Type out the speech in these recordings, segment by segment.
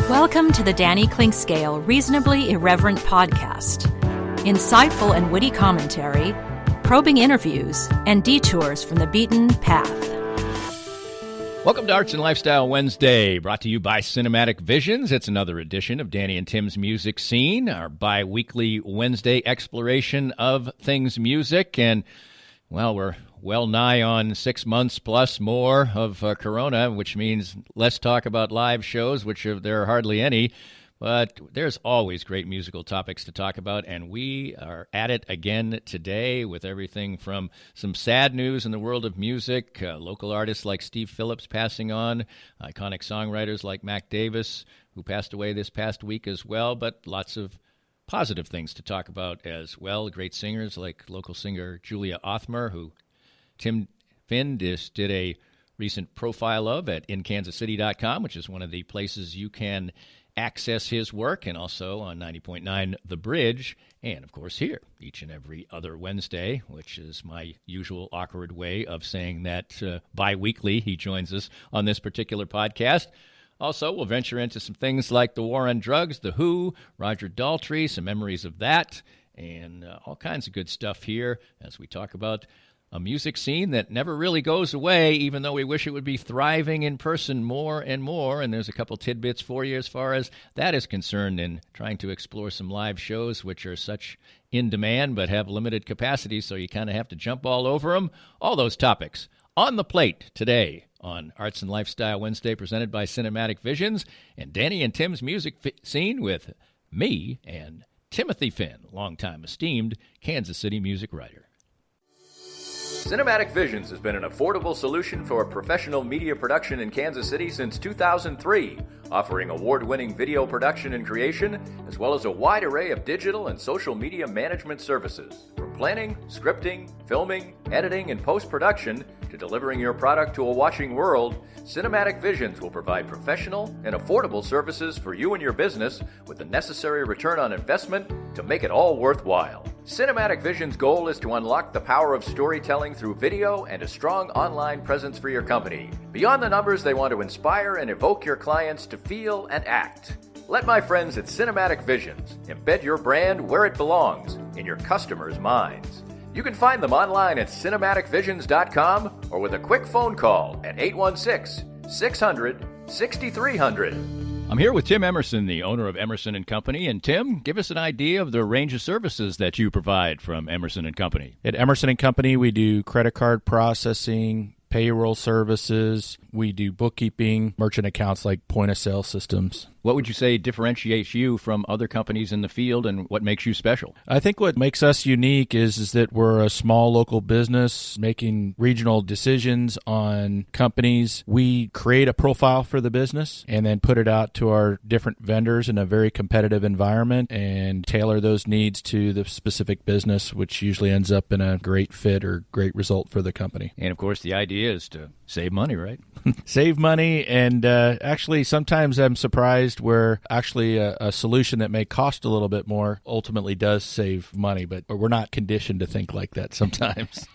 Welcome to the Danny Clinkscale Reasonably Irreverent podcast. Insightful and witty commentary, probing interviews, and detours from the beaten path. Welcome to Arts and Lifestyle Wednesday, brought to you by Cinematic Visions. It's another edition of Danny and Tim's Music Scene, our bi-weekly Wednesday exploration of things music. And, well, we're well nigh on 6 months plus more of Corona, which means less talk about live shows, which there are hardly any. But there's always great musical topics to talk about, and we are at it again today with everything from some sad news in the world of music, local artists like Steve Phillips passing on, iconic songwriters like Mac Davis, who passed away this past week as well, but lots of positive things to talk about as well. Great singers like local singer Julia Othmer, who Tim Finn did a recent profile of at inkansascity.com, which is one of the places you can access his work, and also on 90.9 The Bridge, and of course here each and every other Wednesday, which is my usual awkward way of saying that bi-weekly he joins us on this particular podcast. Also, we'll venture into some things like the war on drugs, The Who, Roger Daltrey, some memories of that, and all kinds of good stuff here as we talk about a music scene that never really goes away, even though we wish it would be thriving in person more and more. And there's a couple tidbits for you as far as that is concerned in trying to explore some live shows, which are such in demand but have limited capacity, so you kind of have to jump all over them. All those topics on the plate today on Arts and Lifestyle Wednesday, presented by Cinematic Visions and Danny and Tim's Music Scene with me and Timothy Finn, longtime esteemed Kansas City music writer. Cinematic Visions has been an affordable solution for professional media production in Kansas City since 2003, offering award-winning video production and creation, as well as a wide array of digital and social media management services. From planning, scripting, filming, editing, and post-production, to delivering your product to a watching world, Cinematic Visions will provide professional and affordable services for you and your business with the necessary return on investment to make it all worthwhile. Cinematic Visions' goal is to unlock the power of storytelling through video and a strong online presence for your company. Beyond the numbers, they want to inspire and evoke your clients to feel and act. Let my friends at Cinematic Visions embed your brand where it belongs, in your customers' minds. You can find them online at cinematicvisions.com or with a quick phone call at 816-600-6300. I'm here with Tim Emerson, the owner of Emerson & Company. And Tim, give us an idea of the range of services that you provide from Emerson & Company. At Emerson & Company, we do credit card processing, payroll services. We do bookkeeping, merchant accounts like point-of-sale systems. What would you say differentiates you from other companies in the field, and what makes you special? I think what makes us unique is that we're a small local business making regional decisions on companies. We create a profile for the business and then put it out to our different vendors in a very competitive environment and tailor those needs to the specific business, which usually ends up in a great fit or great result for the company. And, of course, the idea is to save money, right? Save money, and actually sometimes I'm surprised where actually a solution that may cost a little bit more ultimately does save money, but we're not conditioned to think like that sometimes.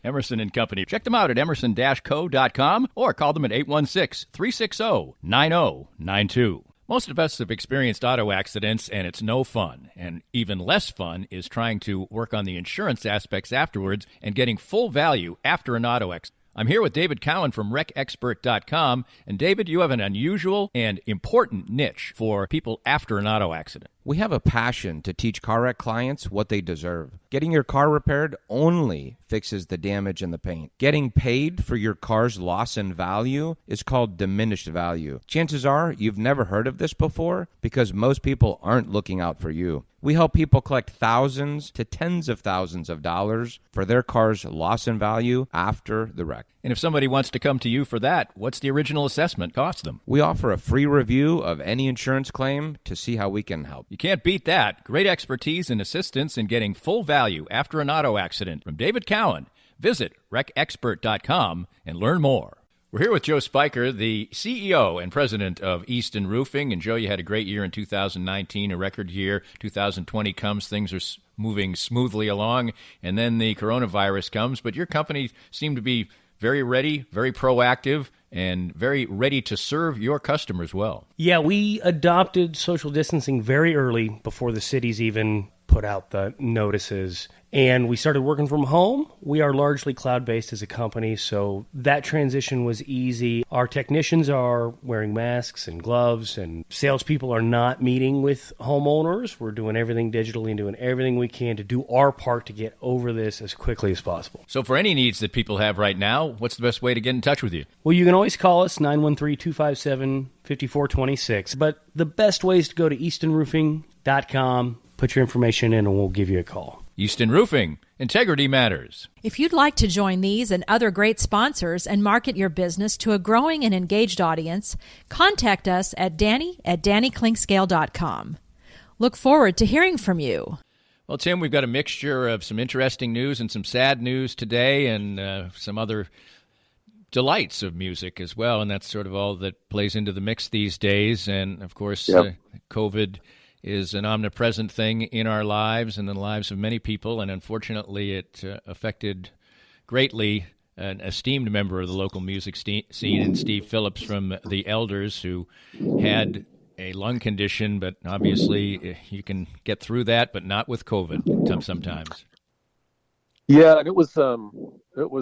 Emerson & Company. Check them out at emerson-co.com or call them at 816-360-9092. Most of us have experienced auto accidents, and it's no fun. And even less fun is trying to work on the insurance aspects afterwards and getting full value after an auto accident. I'm here with David Cowan from RecExpert.com. And David, you have an unusual and important niche for people after an auto accident. We have a passion to teach car wreck clients what they deserve. Getting your car repaired only fixes the damage and the paint. Getting paid for your car's loss in value is called diminished value. Chances are you've never heard of this before because most people aren't looking out for you. We help people collect thousands to tens of thousands of dollars for their car's loss in value after the wreck. And if somebody wants to come to you for that, what's the original assessment cost them? We offer a free review of any insurance claim to see how we can help. You can't beat that. Great expertise and assistance in getting full value after an auto accident from David Cowan. Visit RecExpert.com and learn more. We're here with Joe Spiker, the CEO and president of Easton Roofing. And Joe, you had a great year in 2019, a record year. 2020 comes, things are moving smoothly along, and then the coronavirus comes. But your company seemed to be very ready, very proactive, and very ready to serve your customers well. Yeah, we adopted social distancing very early before the cities even put out the notices. And we started working from home. We are largely cloud-based as a company, so that transition was easy. Our technicians are wearing masks and gloves, and salespeople are not meeting with homeowners. We're doing everything digitally and doing everything we can to do our part to get over this as quickly as possible. So for any needs that people have right now, what's the best way to get in touch with you? Well, you can always call us, 913-257-5426. But the best way is to go to eastonroofing.com, put your information in, and we'll give you a call. Easton Roofing. Integrity matters. If you'd like to join these and other great sponsors and market your business to a growing and engaged audience, contact us at danny@dannyclinkscale.com. Look forward to hearing from you. Well, Tim, we've got a mixture of some interesting news and some sad news today, and some other delights of music as well, and that's sort of all that plays into the mix these days. And, of course, COVID is an omnipresent thing in our lives and in the lives of many people, and unfortunately it affected greatly an esteemed member of the local music scene, and Steve Phillips from the Elders, who had a lung condition, but obviously you can get through that, but not with COVID sometimes. Yeah, and it was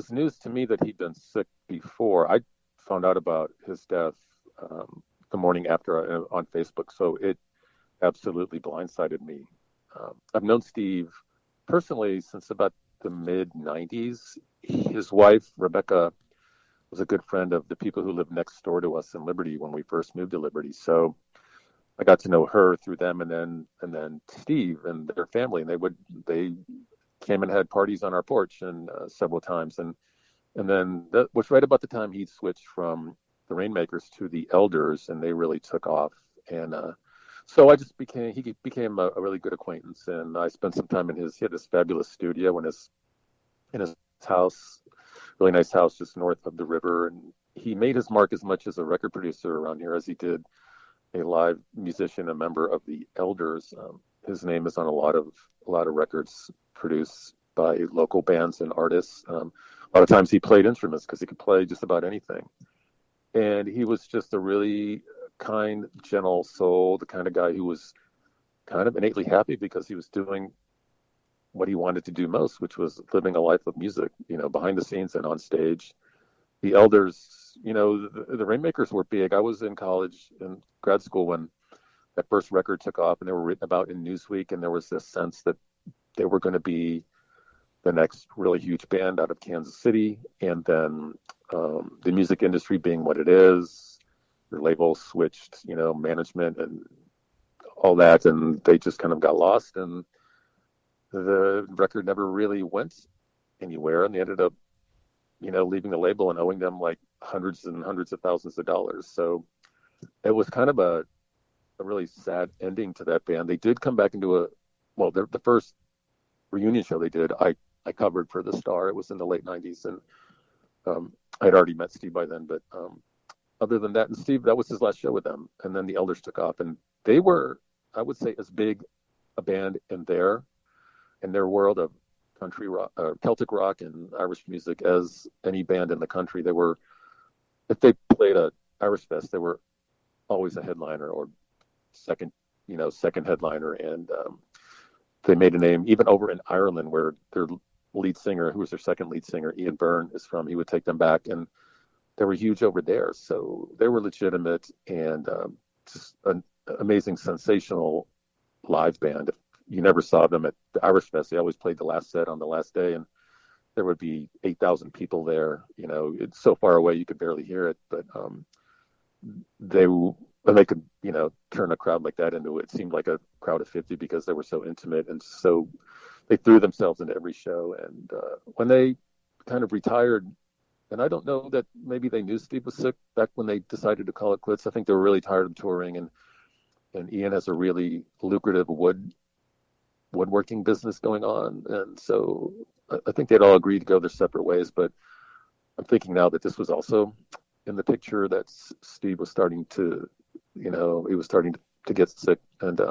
news to me that he'd been sick before. I found out about his death the morning after on Facebook, so it absolutely blindsided me. I've known Steve personally since about the mid-'90s. His wife, Rebecca, was a good friend of the people who lived next door to us in Liberty when we first moved to Liberty. So I got to know her through them, and then Steve and their family. And they came and had parties on our porch and several times. And then that was right about the time he'd switched from the Rainmakers to the Elders, and they really took off. And so he became a really good acquaintance, and I spent some time he had this fabulous studio in his house, really nice house just north of the river. And he made his mark as much as a record producer around here as he did a live musician, a member of the Elders. His name is on a lot of records produced by local bands and artists. A lot of times he played instruments because he could play just about anything. And he was just a really kind, gentle soul, the kind of guy who was kind of innately happy because he was doing what he wanted to do most, which was living a life of music, behind the scenes and on stage. The Elders, the Rainmakers were big. I was in college and grad school when that first record took off, and they were written about in Newsweek, and there was this sense that they were going to be the next really huge band out of Kansas City. And then the music industry being what it is, their label switched, management and all that, and they just kind of got lost, and the record never really went anywhere, and they ended up, leaving the label and owing them like hundreds and hundreds of thousands of dollars. So it was kind of a really sad ending to that band. They did come back into the first reunion show they did, I covered for the Star. It was in the late 90s, and I'd already met Steve by then, but other than that, and Steve, that was his last show with them. And then the Elders took off, and they were, I would say, as big a band in their world of country rock, Celtic rock and Irish music as any band in the country. They were, if they played a Irish Fest, they were always a headliner or second headliner. And they made a name even over in Ireland, where their lead singer, who was their second lead singer, Ian Byrne, is from. He would take them back, and they were huge over there. So they were legitimate and just an amazing, sensational live band. If you never saw them at the Irish Fest, they always played the last set on the last day, and there would be 8,000 people there. It's so far away you could barely hear it, but they could, turn a crowd like that into, it seemed like a crowd of 50 because they were so intimate, and so they threw themselves into every show. And when they kind of retired, and I don't know that maybe they knew Steve was sick back when they decided to call it quits. I think they were really tired of touring, and Ian has a really lucrative woodworking business going on, and so I think they'd all agreed to go their separate ways. But I'm thinking now that this was also in the picture, that Steve was starting to, he was starting to get sick, and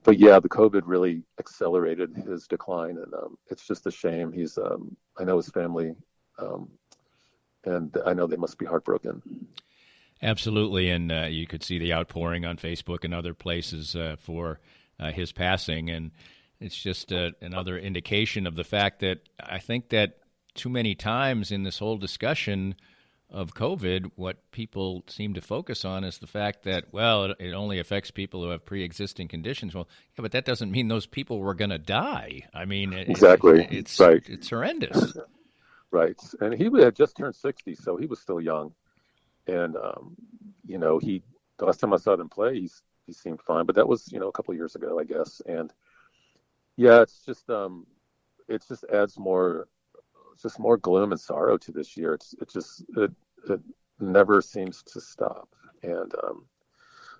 but yeah, the COVID really accelerated his decline, and it's just a shame. He's I know his family and I know they must be heartbroken. Absolutely, and you could see the outpouring on Facebook and other places for his passing, and it's just another indication of the fact that I think that too many times in this whole discussion of COVID, what people seem to focus on is the fact that, well, it only affects people who have pre-existing conditions. Well, yeah, but that doesn't mean those people were going to die. I mean, exactly. It's right. It's horrendous. Right, and he had just turned 60, so he was still young. And the last time I saw him play, he seemed fine, but that was a couple of years ago, I guess. And yeah, it just adds more, just more gloom and sorrow to this year. It never seems to stop. And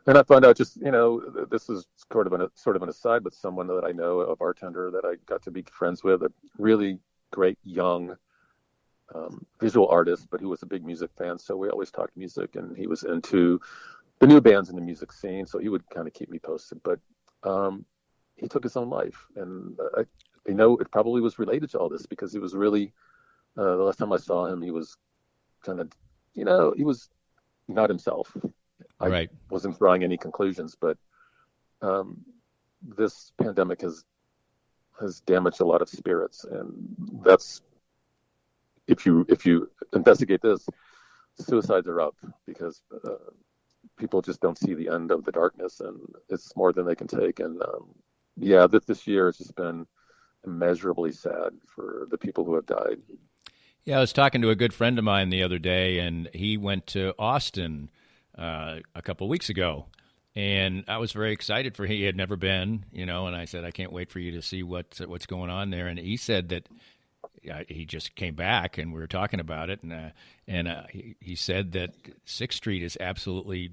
I found out this is sort of an aside, but someone that I know, a bartender that I got to be friends with, a really great young visual artist, but who was a big music fan. So we always talked music, and he was into the new bands in the music scene. So he would kind of keep me posted, but he took his own life. And I it probably was related to all this, because he was really, the last time I saw him, he was kind of, he was not himself. Right. I wasn't drawing any conclusions, but this pandemic has damaged a lot of spirits, and that's, if you investigate this, suicides are up because people just don't see the end of the darkness, and it's more than they can take. And this year has just been immeasurably sad for the people who have died. Yeah, I was talking to a good friend of mine the other day, and he went to Austin a couple of weeks ago, and I was very excited for him. He had never been, and I said, I can't wait for you to see what's going on there. And he said that he just came back, and we were talking about it, and he said that 6th Street is absolutely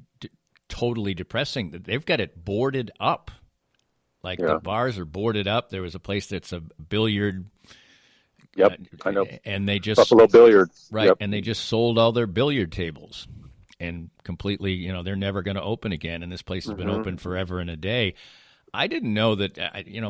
totally depressing. They've got it boarded up. Like, the bars are boarded up. There was a place that's a billiard. Yep, I know. And they just Buffalo Billiards. Right, yep. And they just sold all their billiard tables, and completely, they're never going to open again. And this place has been open forever and a day. I didn't know that,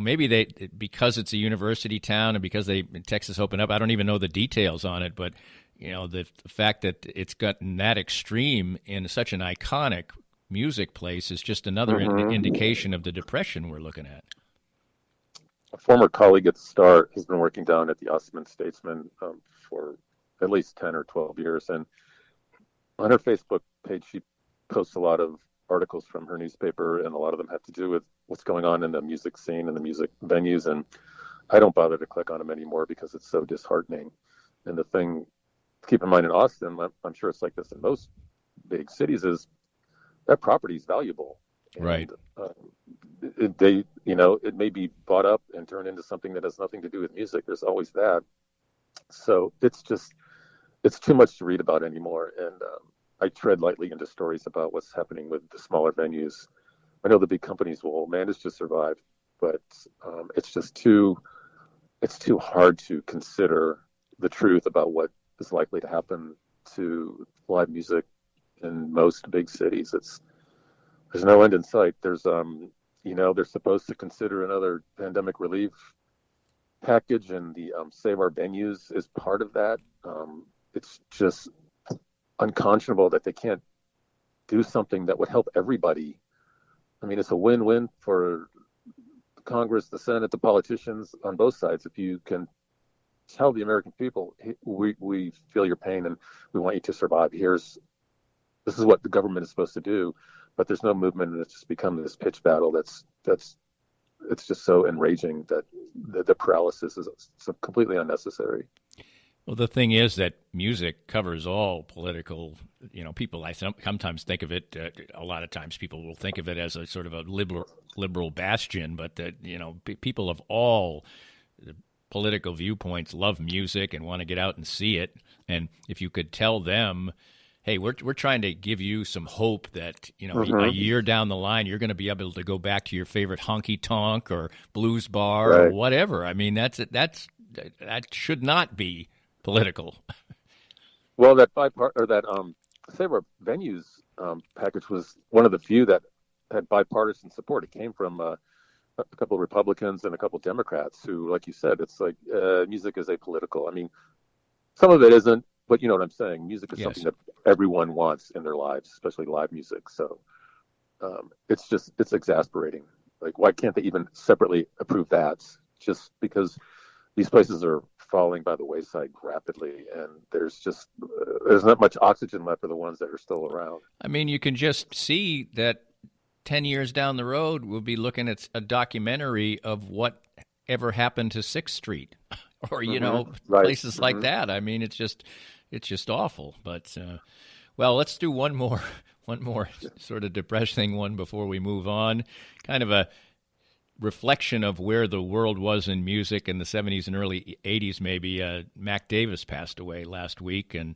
maybe because it's a university town and because Texas opened up, I don't even know the details on it, but, the fact that it's gotten that extreme in such an iconic music place is just another indication of the depression we're looking at. A former colleague at the Star has been working down at the Osman Statesman for at least 10 or 12 years. And on her Facebook page, she posts a lot of articles from her newspaper, and a lot of them have to do with what's going on in the music scene and the music venues. And I don't bother to click on them anymore because it's so disheartening. And the thing to keep in mind in Austin, I'm sure it's like this in most big cities, is that property is valuable. And, right. It may be bought up and turned into something that has nothing to do with music. There's always that. So it's too much to read about anymore. And I tread lightly into stories about what's happening with the smaller venues. I know the big companies will manage to survive, but it's too hard to consider the truth about what is likely to happen to live music in most big cities. There's no end in sight. There's they're supposed to consider another pandemic relief package, and the Save Our Venues is part of that. It's just unconscionable that they can't do something that would help everybody. I mean, it's a win-win for Congress, the Senate, the politicians on both sides. If you can tell the American people, hey, we feel your pain and we want you to survive. This is what the government is supposed to do, but there's no movement, and it's just become this pitch battle. It's just so enraging that the paralysis is so completely unnecessary. Well, the thing is that music covers all political, people. I sometimes think of it, a lot of times people will think of it as a sort of a liberal bastion, but that, people of all political viewpoints love music and want to get out and see it. And if you could tell them, hey, we're trying to give you some hope that, a year down the line, you're going to be able to go back to your favorite honky tonk or blues bar or whatever. I mean, that should not be political. Well, that Save Our Venues package was one of the few that had bipartisan support. It came from a couple of Republicans and a couple of Democrats who, like you said, it's like music is apolitical. I mean, some of it isn't. but you know what I'm saying. Music is something that everyone wants in their lives, especially live music. So it's exasperating. Like, why can't they even separately approve that? Just because these places are falling by the wayside rapidly, and there's not much oxygen left for the ones that are still around. I mean, you can just see that 10 years down the road, we'll be looking at a documentary of what ever happened to 6th Street or, you know, places like that. I mean, it's just awful. But, well, let's do one more sort of depressing one before we move on. Kind of a reflection of where the world was in music in the 70s and early 80s, maybe. Mac Davis passed away last week, and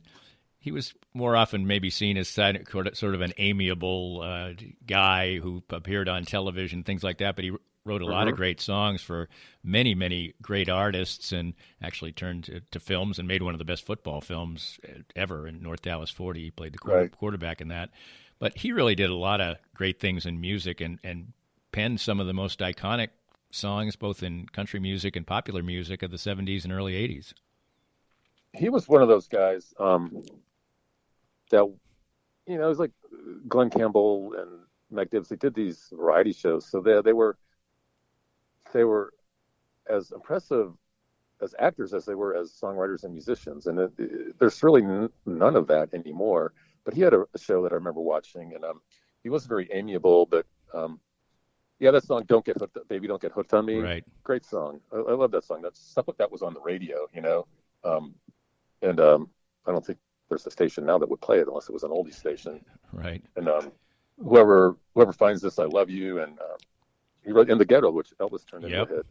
he was more often maybe seen as sort of an amiable guy who appeared on television, things like that. But he wrote a lot of great songs for many, many great artists, and actually turned to films and made one of the best football films ever in North Dallas 40. He played the quarterback in that. But he really did a lot of great things in music and penned some of the most iconic songs, both in country music and popular music of the 70s and early 80s. He was one of those guys that, you know, it was like Glenn Campbell and Mac Davis. They did these variety shows, so they were as impressive as actors as they were as songwriters and musicians. And there's really none of that anymore. But he had a show that I remember watching, and he was very amiable. But that song "Don't Get Hooked, Baby, Don't Get Hooked on Me," great song. I love that song. That's stuff like that was on the radio, you know. And I don't think there's a station now that would play it unless it was an oldie station. Right. And whoever finds this, I love you. And he wrote "In the Ghetto," which Elvis turned into a hit.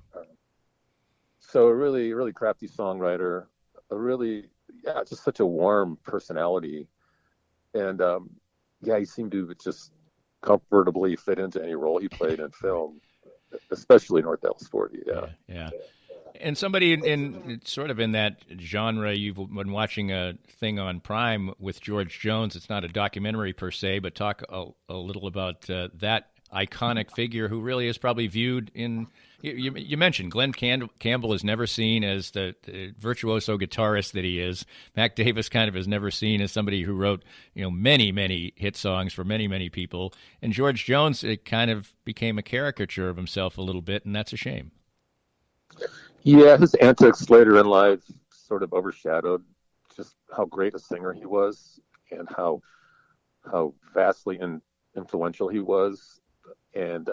So a really, really crafty songwriter. Just such a warm personality. And he seemed to just comfortably fit into any role he played in film, especially North Dallas 40. Yeah. And somebody in sort of in that genre, you've been watching a thing on Prime with George Jones. It's not a documentary per se, but talk a little about that iconic figure who really is probably viewed in. You mentioned Glenn Campbell is never seen as the virtuoso guitarist that he is. Mac Davis kind of is never seen as somebody who wrote, you know, many, many hit songs for many, many people. And George Jones, it kind of became a caricature of himself a little bit, and that's a shame. Yeah, his antics later in life sort of overshadowed just how great a singer he was and how vastly influential he was. And,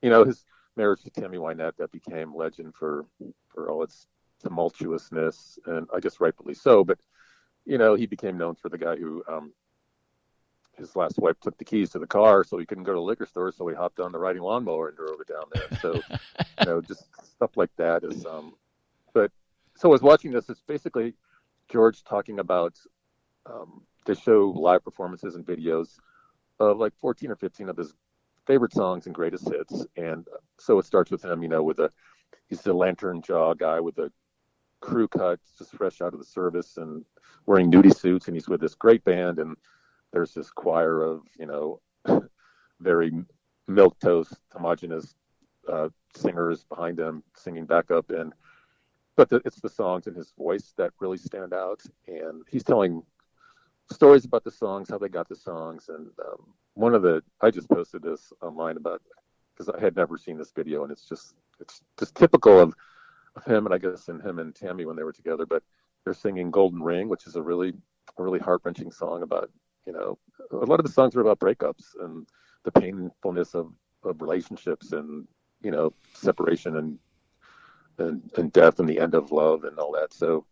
you know, his marriage to Tammy Wynette, that became legend for all its tumultuousness, and I guess rightfully so. But, you know, he became known for the guy who his last wife took the keys to the car so he couldn't go to the liquor store, so he hopped on the riding lawnmower and drove it down there. So, you know, just stuff like that is but so I was watching this. It's basically George talking about they show live performances and videos of like 14 or 15 of his favorite songs and greatest hits. And so it starts with him, you know, he's the lantern jaw guy with a crew cut, just fresh out of the service and wearing nudie suits. And he's with this great band. And there's this choir of, you know, very milquetoast, homogenous singers behind him singing backup. But it's the songs and his voice that really stand out. And he's telling stories about the songs, how they got the songs. And I just posted this online because I had never seen this video, and it's just typical of him, and I guess in him and Tammy when they were together. But they're singing "Golden Ring," which is a really heart-wrenching song about, you know, a lot of the songs are about breakups and the painfulness of relationships and, you know, separation and death and the end of love and all that. So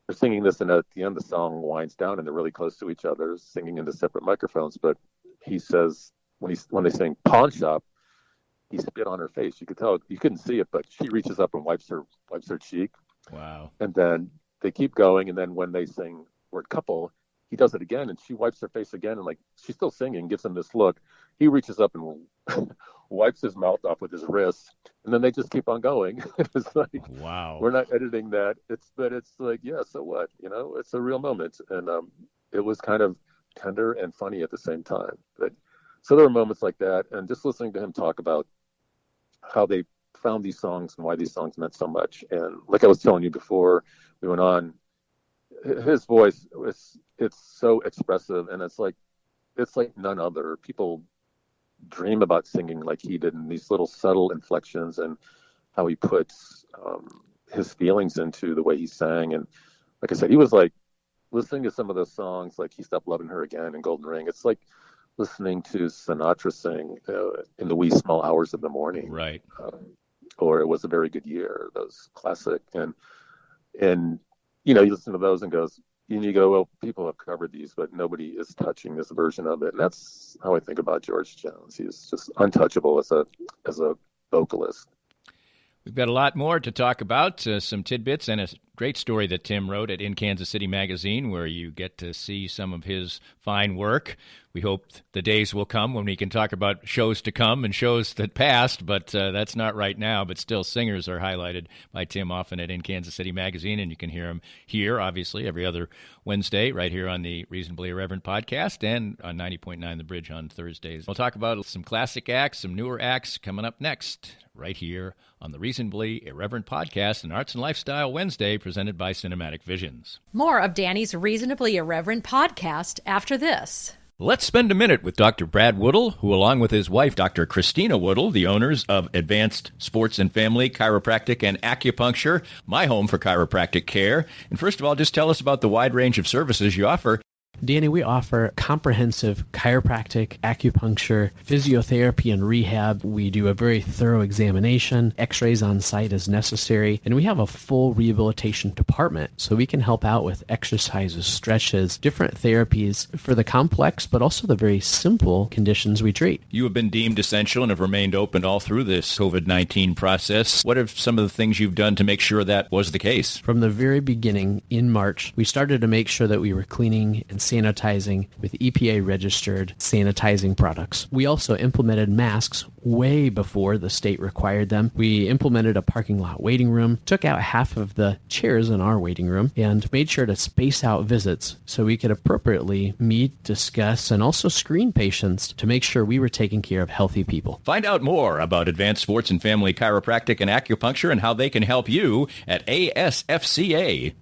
they're singing this, and at the end the song winds down and they're really close to each other, singing into separate microphones. But he says when they sing "Pawn Shop," he spit on her face. You could tell, you couldn't see it, but she reaches up and wipes her cheek. Wow. And then they keep going, and then when they sing word "couple," he does it again, and she wipes her face again, and like she's still singing, gives him this look. He reaches up and wipes his mouth off with his wrist, and then they just keep on going. It's like, wow, we're not editing that. It's like, yeah, so what? You know, it's a real moment, and it was kind of tender and funny at the same time. But so there were moments like that, and just listening to him talk about how they found these songs and why these songs meant so much. And like I was telling you before we went on, his voice it's so expressive, and it's like none other. People dream about singing like he did, and these little subtle inflections and how he puts his feelings into the way he sang. And like I said, he was like listening to some of those songs, like He Stopped Loving Her Again and Golden Ring. It's like listening to Sinatra sing in the wee small hours of the morning, right? Or It Was a Very Good Year, those classic. And you know, you listen to those and you go, well, people have covered these, but nobody is touching this version of it. And that's how I think about George Jones. He's just untouchable as a vocalist. We've got a lot more to talk about, some tidbits, and a great story that Tim wrote at In Kansas City Magazine, where you get to see some of his fine work. We hope the days will come when we can talk about shows to come and shows that passed, but that's not right now. But still, singers are highlighted by Tim often at In Kansas City Magazine, and you can hear him here, obviously, every other Wednesday, right here on the Reasonably Irreverent podcast and on 90.9 The Bridge on Thursdays. We'll talk about some classic acts, some newer acts coming up next, right here on the Reasonably Irreverent podcast and Arts and Lifestyle Wednesday, presented by Cinematic Visions. More of Danny's Reasonably Irreverent podcast after this. Let's spend a minute with Dr. Brad Woodle, who, along with his wife, Dr. Christina Woodle, the owners of Advanced Sports and Family Chiropractic and Acupuncture, my home for chiropractic care. And first of all, just tell us about the wide range of services you offer. Danny, we offer comprehensive chiropractic, acupuncture, physiotherapy, and rehab. We do a very thorough examination, x-rays on site as necessary, and we have a full rehabilitation department, so we can help out with exercises, stretches, different therapies for the complex, but also the very simple conditions we treat. You have been deemed essential and have remained open all through this COVID-19 process. What are some of the things you've done to make sure that was the case? From the very beginning, in March, we started to make sure that we were cleaning and sanitizing with EPA-registered sanitizing products. We also implemented masks way before the state required them. We implemented a parking lot waiting room, took out half of the chairs in our waiting room, and made sure to space out visits so we could appropriately meet, discuss, and also screen patients to make sure we were taking care of healthy people. Find out more about Advanced Sports and Family Chiropractic and Acupuncture and how they can help you at ASFCA.com.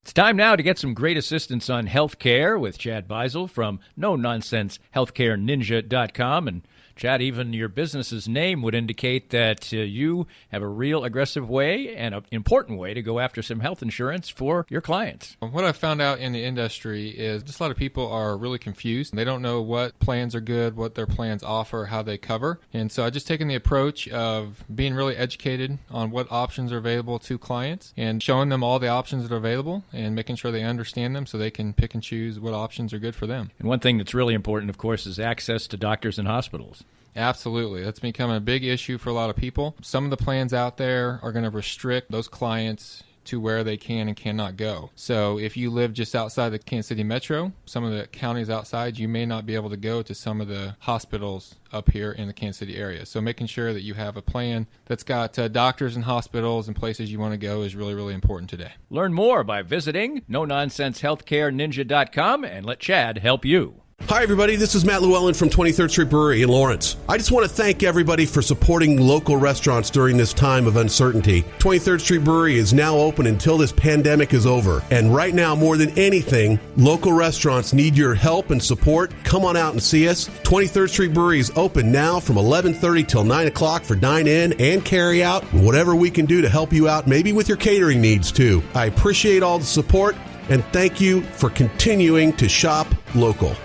It's time now to get some great assistance on healthcare with Chad Beisel from NoNonsenseHealthcareNinja.com. And Chad, even your business's name would indicate that you have a real aggressive way and an important way to go after some health insurance for your clients. What I've found out in the industry is just a lot of people are really confused. They don't know what plans are good, what their plans offer, how they cover. And so I've just taken the approach of being really educated on what options are available to clients and showing them all the options that are available and making sure they understand them so they can pick and choose what options are good for them. And one thing that's really important, of course, is access to doctors and hospitals. Absolutely. That's becoming a big issue for a lot of people. Some of the plans out there are going to restrict those clients to where they can and cannot go. So if you live just outside the Kansas City metro, some of the counties outside, you may not be able to go to some of the hospitals up here in the Kansas City area. So making sure that you have a plan that's got doctors and hospitals and places you want to go is really, really important today. Learn more by visiting NoNonsenseHealthcareNinja.com and let Chad help you. Hi, everybody. This is Matt Llewellyn from 23rd Street Brewery in Lawrence. I just want to thank everybody for supporting local restaurants during this time of uncertainty. 23rd Street Brewery is now open until this pandemic is over. And right now, more than anything, local restaurants need your help and support. Come on out and see us. 23rd Street Brewery is open now from 11:30 till 9 o'clock for dine-in and carry-out. Whatever we can do to help you out, maybe with your catering needs, too. I appreciate all the support, and thank you for continuing to shop local.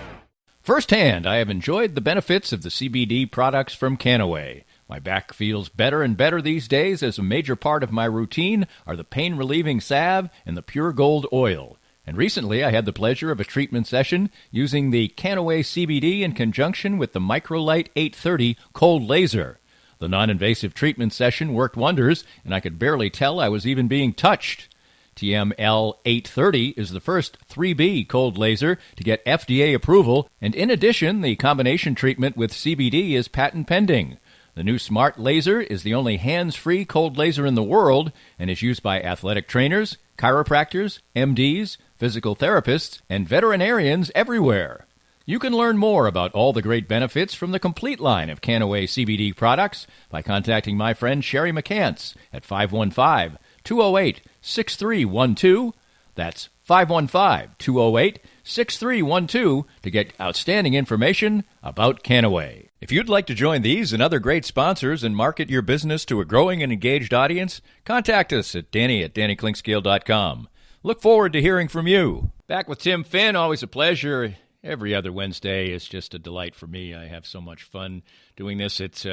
Firsthand, I have enjoyed the benefits of the CBD products from Canaway. My back feels better and better these days, as a major part of my routine are the pain-relieving salve and the Pure Gold oil. And recently I had the pleasure of a treatment session using the Canaway CBD in conjunction with the Microlight 830 cold laser. The non-invasive treatment session worked wonders, and I could barely tell I was even being touched. TML 830 is the first 3B cold laser to get FDA approval, and in addition, the combination treatment with CBD is patent pending. The new smart laser is the only hands-free cold laser in the world and is used by athletic trainers, chiropractors, MDs, physical therapists, and veterinarians everywhere. You can learn more about all the great benefits from the complete line of Canaway CBD products by contacting my friend Sherry McCants at 515-208-6312. That's 515-208-6312 to get outstanding information about Canaway. If you'd like to join these and other great sponsors and market your business to a growing and engaged audience, contact us at Danny@DannyKlinkscale.com. Look forward to hearing from you. Back with Tim Finn, always a pleasure. Every other Wednesday is just a delight for me. I have so much fun doing this. It's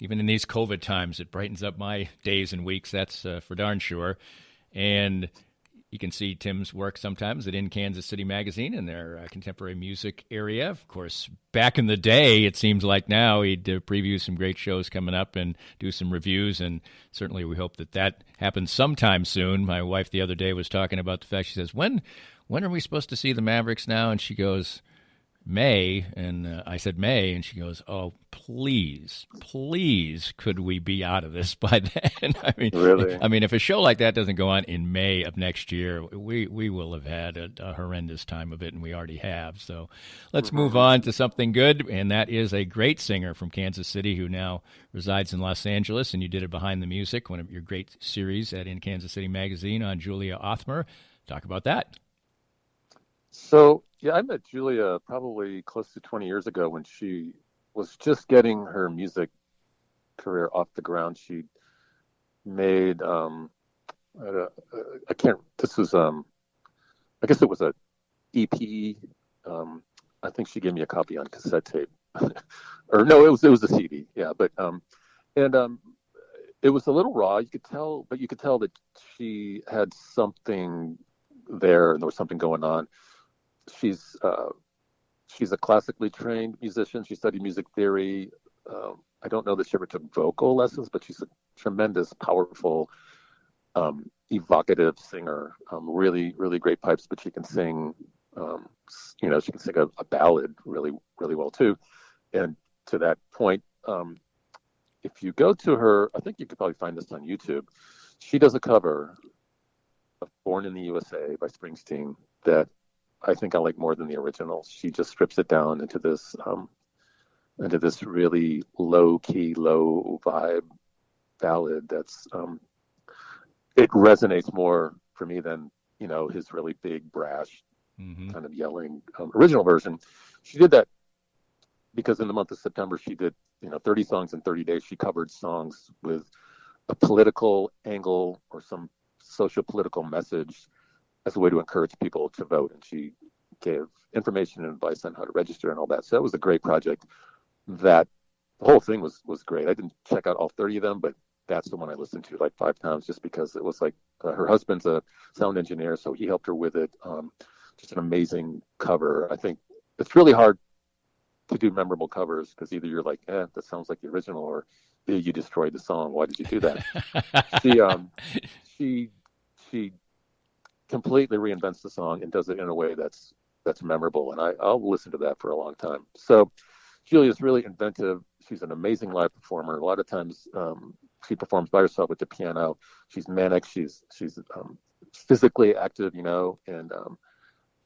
even in these COVID times, it brightens up my days and weeks. That's for darn sure. And you can see Tim's work sometimes at In Kansas City Magazine in their contemporary music area. Of course, back in the day, it seems like now he'd preview some great shows coming up and do some reviews, and certainly we hope that that happens sometime soon. My wife the other day was talking about the fact, she says, when are we supposed to see the Mavericks now? And she goes, May, and I said May, and she goes, oh, please, could we be out of this by then? Really? I mean, if a show like that doesn't go on in May of next year, we will have had a horrendous time of it, and we already have. So let's move on to something good, and that is a great singer from Kansas City who now resides in Los Angeles, and you did it Behind the Music, one of your great series at In Kansas City Magazine on Julia Othmer. Talk about that. So, yeah, I met Julia probably close to 20 years ago when she was just getting her music career off the ground. She made, I guess it was a EP. I think she gave me a copy on cassette tape. Or no, it was a CD. Yeah, but, it was a little raw. You could tell that she had something there and there was something going on. She's a classically trained musician. She studied music theory. I don't know that she ever took vocal lessons, but she's a tremendous, powerful, evocative singer. Really, really great pipes, but she can sing. She can sing a ballad really, really well too. And to that point, if you go to her, I think you could probably find this on YouTube. She does a cover of "Born in the USA" by Springsteen that I think I like more than the original. She just strips it down into this really low key, low vibe ballad. That's it resonates more for me than his really big brash kind of yelling original version. She did that because in the month of September she did 30 songs in 30 days. She covered songs with a political angle or some social political message as a way to encourage people to vote. And she gave information and advice on how to register and all that. So that was a great project. The whole thing was great. I didn't check out all 30 of them, but that's the one I listened to like 5 times just because it was like her husband's a sound engineer, so he helped her with it. Just an amazing cover. I think it's really hard to do memorable covers because either you're like, that sounds like the original, or you destroyed the song. Why did you do that? She completely reinvents the song and does it in a way that's memorable, and I'll listen to that for a long time. So Julia's really inventive. She's an amazing live performer. A lot of times she performs by herself with the piano. She's manic. She's physically active, and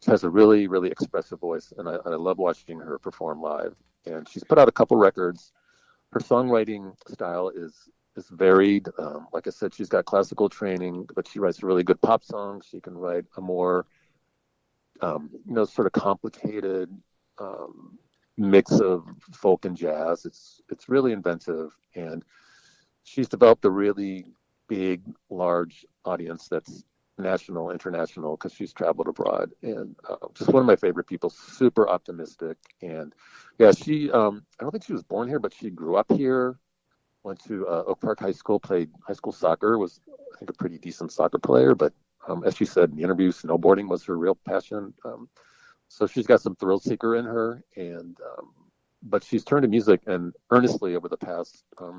she has a really, really expressive voice, and I love watching her perform live. And she's put out a couple records. Her songwriting style is varied. Like I said, she's got classical training, but she writes really good pop songs. She can write a more, sort of complicated mix of folk and jazz. It's really inventive, and she's developed a really big, large audience that's national, international, because she's traveled abroad. And just one of my favorite people. Super optimistic, and yeah, she. I don't think she was born here, but she grew up here. Went to Oak Park High School, played high school soccer, was, I think, a pretty decent soccer player. But as she said in the interview, snowboarding was her real passion. So she's got some thrill seeker in her. But she's turned to music and earnestly over the past, I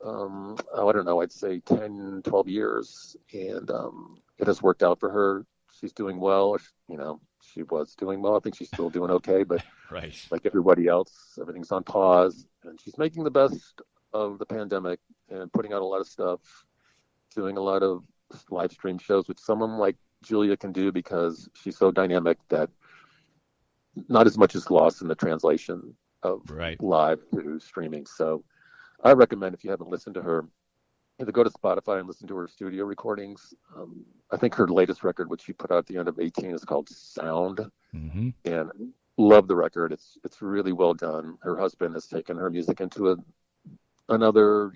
don't know, I'd say 10, 12 years. And it has worked out for her. She's doing well. She was doing well. I think she's still doing okay. But right, like everybody else, everything's on pause. And she's making the best of the pandemic and putting out a lot of stuff, doing a lot of live stream shows, which someone like Julia can do because she's so dynamic that not as much is lost in the translation of live to streaming. So I recommend, if you haven't listened to her, either go to Spotify and listen to her studio recordings. I think her latest record, which she put out at the end of 2018, is called Sound, and love the record. It's really well done. Her husband has taken her music into another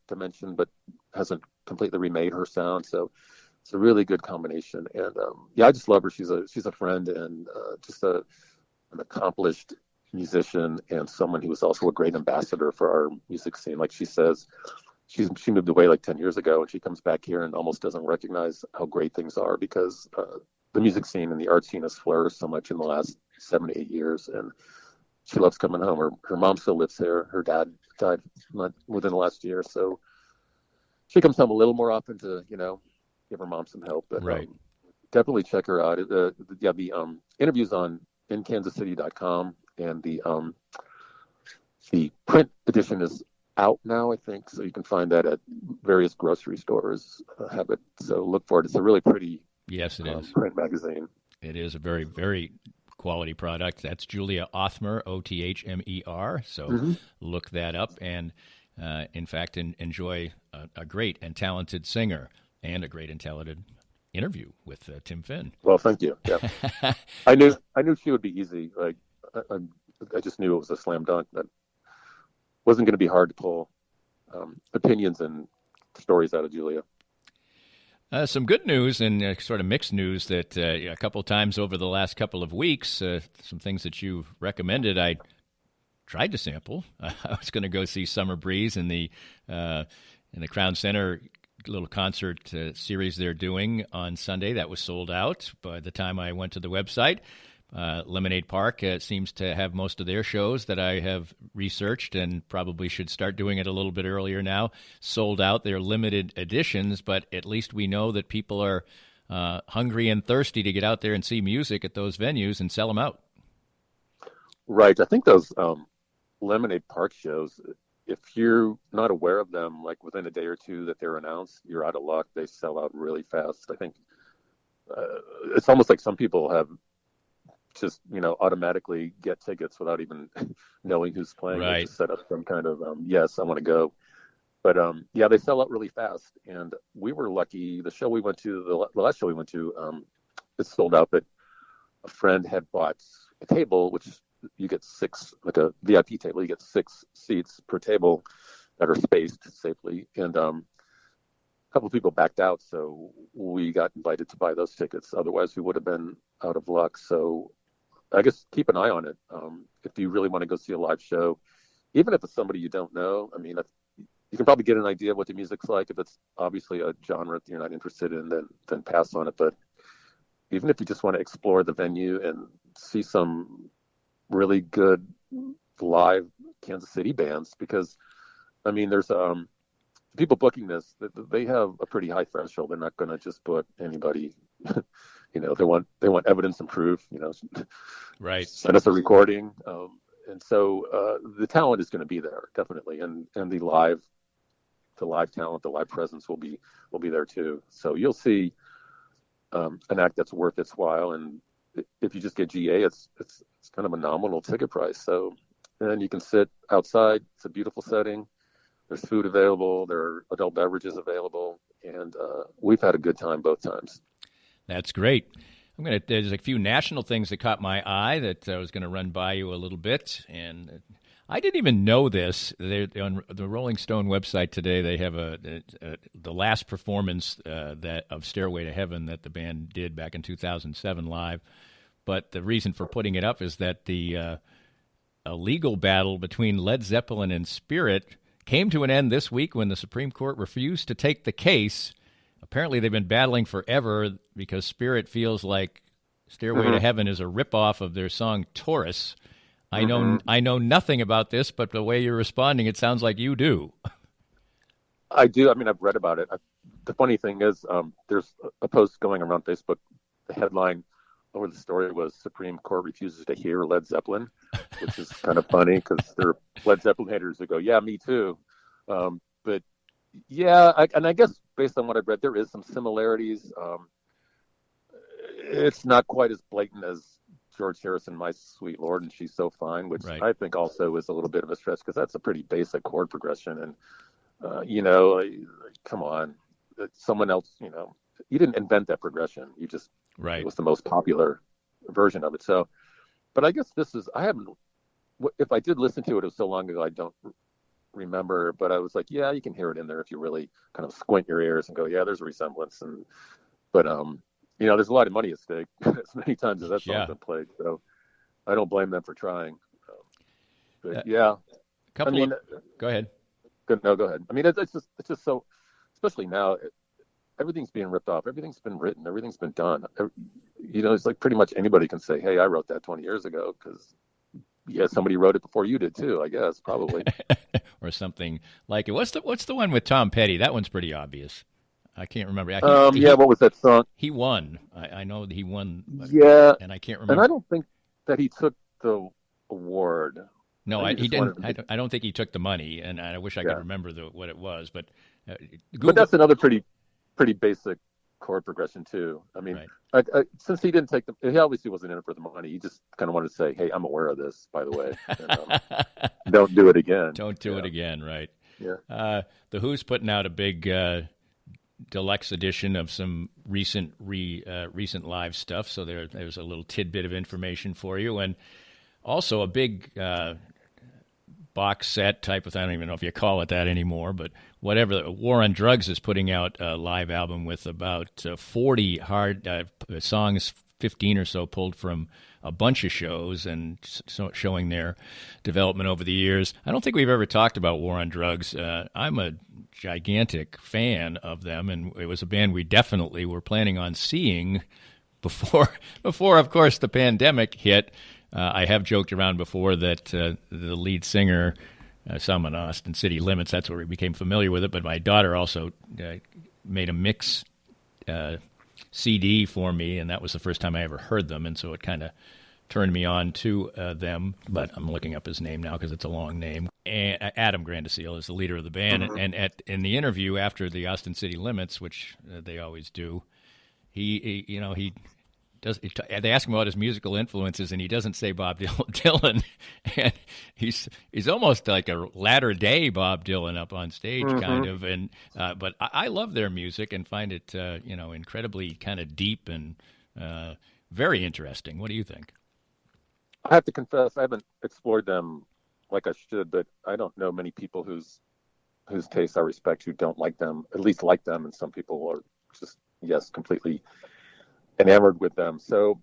dimension, but hasn't completely remade her sound. So it's a really good combination. And I just love her. She's a friend and just an accomplished musician and someone who was also a great ambassador for our music scene. Like she says, she moved away like 10 years ago, and she comes back here and almost doesn't recognize how great things are because the music scene and the art scene has flourished so much in the last 7 to 8 years. And she loves coming home. Her mom still lives here. Her dad died within the last year, so she comes home a little more often to give her mom some help. But right. Definitely check her out. The interviews on inkansascity.com, and the print edition is out now, I think, so you can find that at various grocery stores. Have it, so look for it. It's a really pretty it is print magazine. It is a very, very quality product. That's Julia Othmer, Othmer. So look that up, and in fact, enjoy a great and talented singer and a great and talented interview with Tim Finn. Well, thank you. Yeah, I knew she would be easy. Like I just knew it was a slam dunk. That wasn't going to be hard to pull opinions and stories out of Julia. Some good news and sort of mixed news that a couple times over the last couple of weeks, some things that you've recommended, I tried to sample. I was going to go see Summer Breeze in the Crown Center little concert series they're doing on Sunday. That was sold out by the time I went to the website. Lemonade Park seems to have most of their shows that I have researched and probably should start doing it a little bit earlier now. Sold out. They're limited editions, but at least we know that people are hungry and thirsty to get out there and see music at those venues and sell them out. Right. I think those Lemonade Park shows, if you're not aware of them, like within a day or two that they're announced, you're out of luck. They sell out really fast. I think it's almost like some people have just automatically get tickets without even knowing who's playing. Right. They just set up some kind of yes, I want to go. But they sell out really fast. And we were lucky. The show we went to, the last show we went to, it sold out. But a friend had bought a table, which you get 6, like a VIP table. You get 6 seats per table that are spaced safely. And a couple of people backed out, so we got invited to buy those tickets. Otherwise, we would have been out of luck. So I guess keep an eye on it. If you really want to go see a live show, even if it's somebody you don't know, I mean, you can probably get an idea of what the music's like. If it's obviously a genre that you're not interested in, then pass on it. But even if you just want to explore the venue and see some really good live Kansas City bands, because, I mean, there's people booking this, they have a pretty high threshold. They're not going to just book anybody. They want evidence and proof. Right. Send us a recording, and so the talent is going to be there definitely, and the live talent, the live presence will be there too. So you'll see an act that's worth its while, and if you just get GA, it's kind of a nominal ticket price. So, and you can sit outside. It's a beautiful setting. There's food available. There are adult beverages available, and we've had a good time both times. That's great. There's a few national things that caught my eye that I was going to run by you a little bit, and I didn't even know this. On the Rolling Stone website today, they have the last performance of Stairway to Heaven that the band did back in 2007 live. But the reason for putting it up is that a legal battle between Led Zeppelin and Spirit came to an end this week when the Supreme Court refused to take the case. Apparently, they've been battling forever because Spirit feels like Stairway to Heaven is a ripoff of their song Taurus. I know nothing about this, but the way you're responding, it sounds like you do. I do. I mean, I've read about it. The funny thing is, there's a post going around Facebook. The headline over the story was "Supreme Court refuses to hear Led Zeppelin," which is kind of funny because there are Led Zeppelin haters who go, "Yeah, me too." But yeah, I guess based on what I've read, there is some similarities. It's not quite as blatant as George Harrison, My Sweet Lord, and She's So Fine, which right. I think also is a little bit of a stretch because that's a pretty basic chord progression. And, come on, someone else, you didn't invent that progression. You just, right. It was the most popular version of it. So, but I guess if I did listen to it, it was so long ago, I don't remember, but I was like, yeah, you can hear it in there if you really kind of squint your ears and go, yeah, there's a resemblance. But there's a lot of money at stake as many times as that song's been played. So I don't blame them for trying. But go ahead. No, go ahead. I mean, it's just so, especially now, everything's being ripped off. Everything's been written. Everything's been done. It's like pretty much anybody can say, hey, I wrote that 20 years ago, because somebody wrote it before you did too, I guess, probably. Or something like it. What's the one with Tom Petty? That one's pretty obvious. I can't remember. What was that song? He won. I know that he won. Yeah. And I can't remember. And I don't think that he took the award. No, he didn't. I don't think he took the money, and I wish I could remember what it was. But but that's another pretty basic chord progression too. I mean, right. Since he didn't take he obviously wasn't in it for the money. He just kind of wanted to say, "Hey, I'm aware of this, by the way. And, don't do it again. Don't do it again." Right. Yeah. The Who's putting out a big deluxe edition of some recent live stuff. So there's a little tidbit of information for you, and also a big box set type of thing. I don't even know if you call it that anymore, but whatever. War on Drugs is putting out a live album with about 40 hard songs, 15 or so pulled from a bunch of shows and showing their development over the years. I don't think we've ever talked about War on Drugs. I'm a gigantic fan of them, and it was a band we definitely were planning on seeing before, of course, the pandemic hit. I have joked around before that the lead singer, some in Austin City Limits, that's where we became familiar with it, but my daughter also made a mix CD for me, and that was the first time I ever heard them, and so it kind of turned me on to them. But I'm looking up his name now because it's a long name. And Adam Grandiseel is the leader of the band, and in the interview after the Austin City Limits, which they always do, he they ask him about his musical influences, and he doesn't say Bob Dylan. And he's almost like a latter-day Bob Dylan up on stage, kind of. And but I love their music and find it incredibly kind of deep and very interesting. What do you think? I have to confess, I haven't explored them like I should, but I don't know many people whose tastes I respect who don't like them, at least like them, and some people are just completely enamored with them. So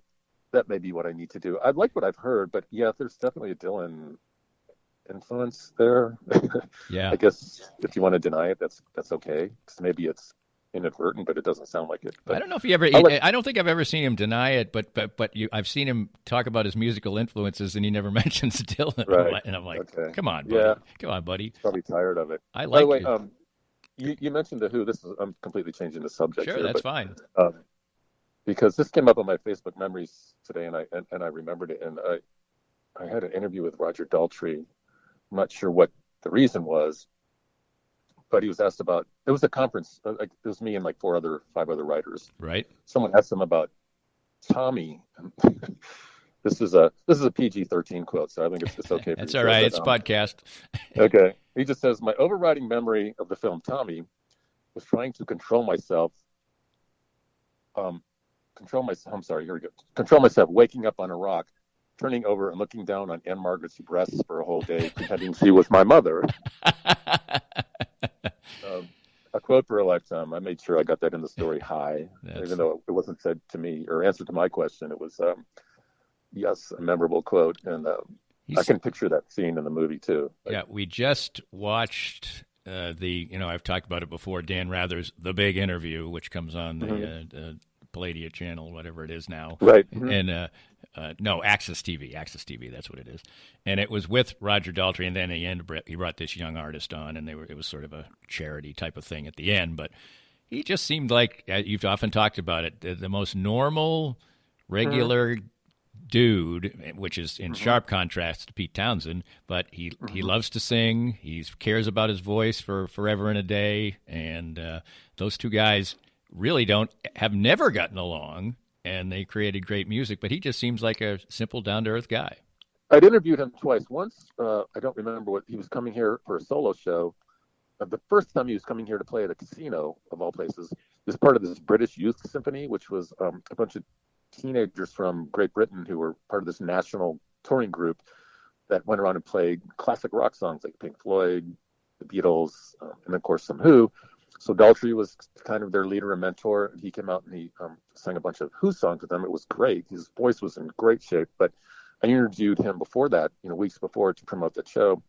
that may be what I need to do. I like what I've heard, but there's definitely a Dylan influence there. Yeah. I guess if you want to deny it, that's okay, because maybe it's inadvertent, but it doesn't sound like it. But I don't know if he ever. I don't think I've ever seen him deny it, but I've seen him talk about his musical influences, and he never mentions Dylan. Right. And I'm like, okay. Come on, buddy. He's probably tired of it. I like. By the way, you mentioned the Who. I'm completely changing the subject. Sure, here, that's fine. Because this came up on my Facebook memories today, and I remembered it, and I had an interview with Roger Daltrey. I'm not sure what the reason was, but he was asked about. It was a conference. It was me and like 5 other writers. Right. Someone asked him about Tommy. This is a PG-13 quote, so I think it's okay. That's all right. It's a podcast. Okay. He just says, "My overriding memory of the film Tommy was trying to control myself. Control myself waking up on a rock, turning over and looking down on Anne Margaret's breasts for a whole day, pretending she was my mother." A quote for a lifetime. I made sure I got that in the story high, even though it wasn't said to me or answered to my question. It was, a memorable quote. And I can picture that scene in the movie, too. Yeah, we just watched I've talked about it before, Dan Rather's The Big Interview, which comes on the Palladium channel, whatever it is now. Right. And no, Access TV, that's what it is. And it was with Roger Daltrey, and then at the end, he brought this young artist on, and it was sort of a charity type of thing at the end. But he just seemed like, you've often talked about it, the most normal, regular dude, which is in sharp contrast to Pete Townsend. But he loves to sing. He cares about his voice for forever and a day. And those two guys really have never gotten along, and they created great music, but he just seems like a simple, down-to-earth guy. I'd interviewed him twice. Once, I don't remember he was coming here for a solo show, the first time he was coming here to play at a casino, of all places, he was part of this British Youth Symphony, which was a bunch of teenagers from Great Britain who were part of this national touring group that went around and played classic rock songs like Pink Floyd, the Beatles, and of course some Who. So Daltrey was kind of their leader and mentor. He came out and he sang a bunch of Who songs with them. It was great. His voice was in great shape. But I interviewed him before that, weeks before, to promote the show.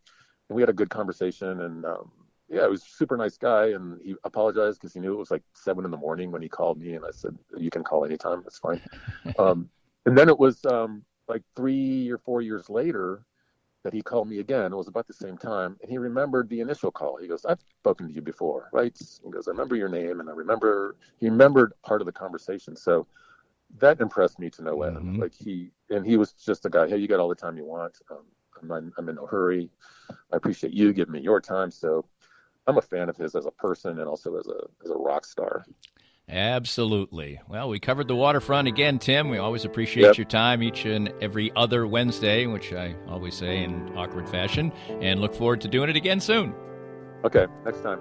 And we had a good conversation. And he was a super nice guy. And he apologized because he knew it was like 7 a.m. when he called me. And I said, you can call anytime. It's fine. And then it was like 3 or 4 years later that he called me again. It was about the same time. And he remembered the initial call. He goes, I've spoken to you before, right? He goes, I remember your name. And he remembered part of the conversation. So that impressed me to no end. Like he was just a guy, hey, you got all the time you want. I'm in no hurry. I appreciate you giving me your time. So I'm a fan of his as a person and also as a rock star. Absolutely. Well, we covered the waterfront again, Tim. We always appreciate your time each and every other Wednesday, which I always say in awkward fashion, and look forward to doing it again soon. Okay, next time.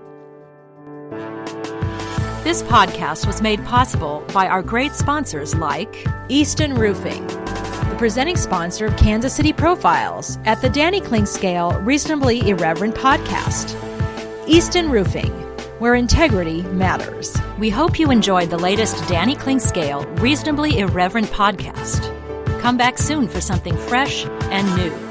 This podcast was made possible by our great sponsors like Easton Roofing, the presenting sponsor of Kansas City Profiles at the Danny Kling Scale Reasonably Irreverent podcast. Easton Roofing, where integrity matters. We hope you enjoyed the latest Danny Kling Scale Reasonably Irreverent podcast. Come back soon for something fresh and new.